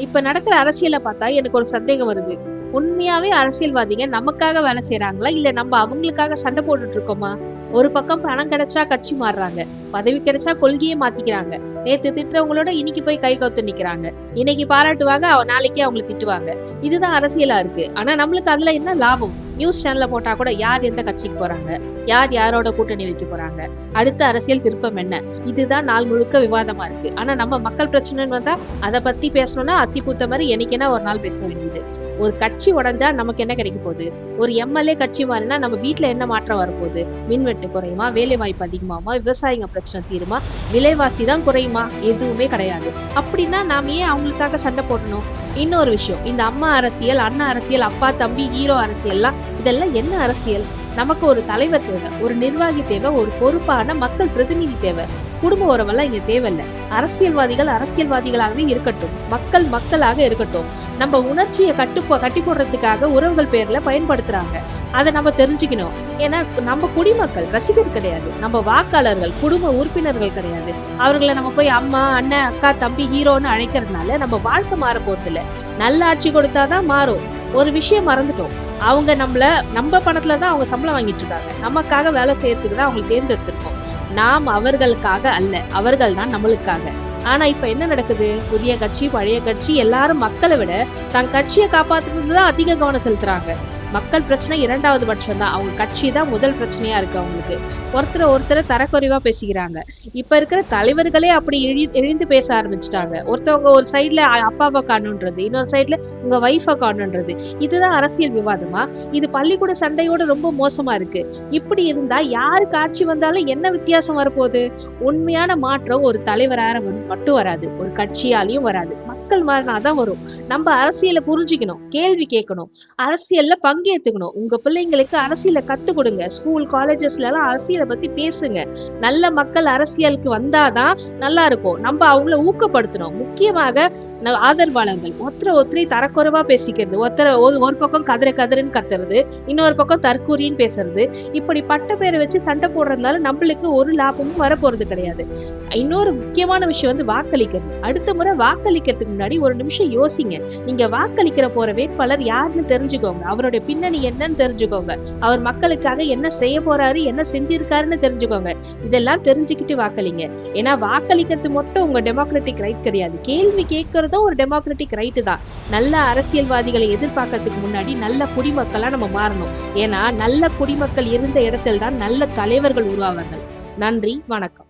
இப்ப நடக்கிற அரசியல பார்த்தா எனக்கு ஒரு சந்தேகம் வருது. உண்மையாவே அரசியல்வாதிங்க நமக்காக வேலை செய்றாங்களா? இல்ல நம்ம அவங்களுக்காக சண்டை போட்டுட்டு இருக்கோமா? ஒரு பக்கம் பணம் கிடைச்சா கட்சி மாறுறாங்க. பதவி கிடைச்சா கொள்கையே மாத்திக்கிறாங்க. நேத்து திட்டுறவங்களோட இன்னைக்கு போய் கை கோத்து நிக்கிறாங்க. இன்னைக்கு பாராட்டுவாங்க, நாளைக்கே அவங்கள திட்டுவாங்க. இதுதான் அரசியலா இருக்கு. ஆனா நம்மளுக்கு அதுல என்ன லாபம்? நியூஸ் சேனல்ல போட்டா கூட யார் எந்த கட்சிக்கு போறாங்க? யார் யாரோட கூட்டணி வைக்க போறாங்க? அடுத்த அரசியல் திருப்பம் என்ன? இதுதான் நாள் முழுக்க விவாதமா இருக்கு. ஆனா நம்ம மக்கள் பிரச்சனைன்னு வந்தா அத பத்தி பேசணும்னா அத்தி பூத்த மாரி என்னைக்குன்னா ஒரு நாள் பேச வேண்டியது. ஒரு கட்சி உடைஞ்சா நமக்கு என்ன கிடைக்க போகுது? ஒரு எம்எல்ஏ கட்சி மாறினா நம்ம வீட்ல என்ன மாற்றம் வரப்போகுது? மின்வெட்டு குறையுமா? வேலை வாய்ப்பு அதிகமாகுமா? விவசாயிங்க பிரச்சனை தீருமா? விலைவாசி தான் குறையுமா? எதுவுமே கிடையாது. அப்படின்னா நாம ஏன் அவங்களுக்காக சண்டை போடணும்? இன்னொரு விஷயம், இந்த அம்மா அரசியல், அண்ணா அரசியல், அப்பா தம்பி ஹீரோ அரசியல்லாம் இதெல்லாம் என்ன அரசியல்? நமக்கு ஒரு தலைவர் தேவை, ஒரு நிர்வாகி தேவை, ஒரு பொறுப்பான மக்கள் பிரதிநிதி தேவை. குடும்ப உறவெல்லாம் இங்க தேவையில்ல. அரசியல்வாதிகள் அரசியல்வாதிகளாகவே இருக்கட்டும், மக்கள் மக்களாக இருக்கட்டும். நம்ம உணர்ச்சியை கட்டி போடுறதுக்காக உறவுகள் பேர்ல பயன்படுத்துறாங்க. அதை நம்ம தெரிஞ்சுக்கணும். ஏன்னா நம்ம குடிமக்கள், ரசிகர் கிடையாது. நம்ம வாக்காளர்கள், குடும்ப உறுப்பினர்கள் கிடையாது. அவர்களை நம்ம போய் அம்மா, அண்ணன், அக்கா, தம்பி, ஹீரோன்னு அழைக்கிறதுனால நம்ம வாழ்க்கை மாற போறது இல்ல. நல்ல ஆட்சி கொடுத்தாதான் மாறும். ஒரு விஷயம் மறந்துட்டோம். அவங்க நம்ம பணத்துலதான் அவங்க சம்பளம் வாங்கிட்டு இருக்காங்க. நமக்காக வேலை செய்யறதுக்கு தான் அவங்களை தேர்ந்தெடுத்திருக்கோம். நாம் அவர்களுக்காக அல்ல, அவர்கள் தான் நம்மளுக்காக. ஆனா இப்ப என்ன நடக்குது? புதிய கட்சி, பழைய கட்சி எல்லாரும் மக்களை விட தன் கட்சியை காப்பாத்துறதுதான் அதிக கவனம் செலுத்துறாங்க. மக்கள் பிரச்சனை இரண்டாவது பட்சம் தான். அவங்க கட்சி தான் முதல் பிரச்சனையா இருக்கு அவங்களுக்கு. ஒருத்தரை தரக்குறைவா பேசிக்கிறாங்க. இப்ப இருக்கிற தலைவர்களே அப்படி இழிந்து பேச ஆரம்பிச்சுட்டாங்க. ஒருத்தவங்க ஒரு சைட்ல அப்பாவை காணுன்றது, இன்னொரு சைட்ல உங்க வைஃபை காணுன்றது. இதுதான் அரசியல் விவாதமா? இது பள்ளிக்கூட சண்டையோட ரொம்ப மோசமா இருக்கு. இப்படி இருந்தா யாருக்கு ஆட்சி வந்தாலும் என்ன வித்தியாசம் வரப்போகுது? உண்மையான மாற்றம் ஒரு தலைவரால மட்டும் வராது, ஒரு கட்சியாலையும் வராது. மக்கள் மாறினாதான் வரும். நம்ம அரசியலை புரிஞ்சுக்கணும், கேள்வி கேட்கணும், அரசியல்ல பங்கேத்துக்கணும். உங்க பிள்ளைங்களுக்கு அரசியலை கத்து கொடுங்க. ஸ்கூல் காலேஜஸ்ல எல்லாம் அரசியலை பத்தி பேசுங்க. நல்ல மக்கள் அரசியலுக்கு வந்தாதான் நல்லா இருக்கும். நம்ம அவங்கள ஊக்கப்படுத்தணும். முக்கியமாக ஆதரவாளர்கள் ஒருத்தரை தரக்குறைவா பேசிக்கிறது, ஒரு பக்கம் கதறுன்னு கத்துறது, இன்னொரு பக்கம் தற்கூரின்னு பேசுறது, இப்படி பட்ட பேரை வச்சு சண்டை போடுறதுனால நம்மளுக்கு ஒரு லாபமும் வரப்போறது கிடையாது. இன்னொரு முக்கியமான விஷயம் வந்து வாக்களிக்கிறது. அடுத்த முறை வாக்களிக்கிறதுக்கு முன்னாடி ஒரு நிமிஷம் யோசிங்க. நீங்க வாக்களிக்கிற போற வேட்பாளர் யாருன்னு தெரிஞ்சுக்கோங்க. அவருடைய பின்னணி என்னன்னு தெரிஞ்சுக்கோங்க. அவர் மக்களுக்காக என்ன செய்ய போறாரு, என்ன செஞ்சிருக்காருன்னு தெரிஞ்சுக்கோங்க. இதெல்லாம் தெரிஞ்சுக்கிட்டு வாக்களிங்க. ஏன்னா வாக்களிக்கிறது மட்டும் உங்க டெமோக்ராட்டிக் ரைட் கிடையாது. கேள்வி கேட்கறதும் ஒரு டெமோக்ராட்டிக் ரைட்டு தான். நல்ல அரசியல்வாதிகளை எதிர்பார்க்கறதுக்கு முன்னாடி நல்ல குடிமக்களா நம்ம மாறணும். ஏன்னா நல்ல குடிமக்கள் இருந்த இடத்தில் தான் நல்ல தலைவர்கள் உருவாவார்கள். நன்றி, வணக்கம்.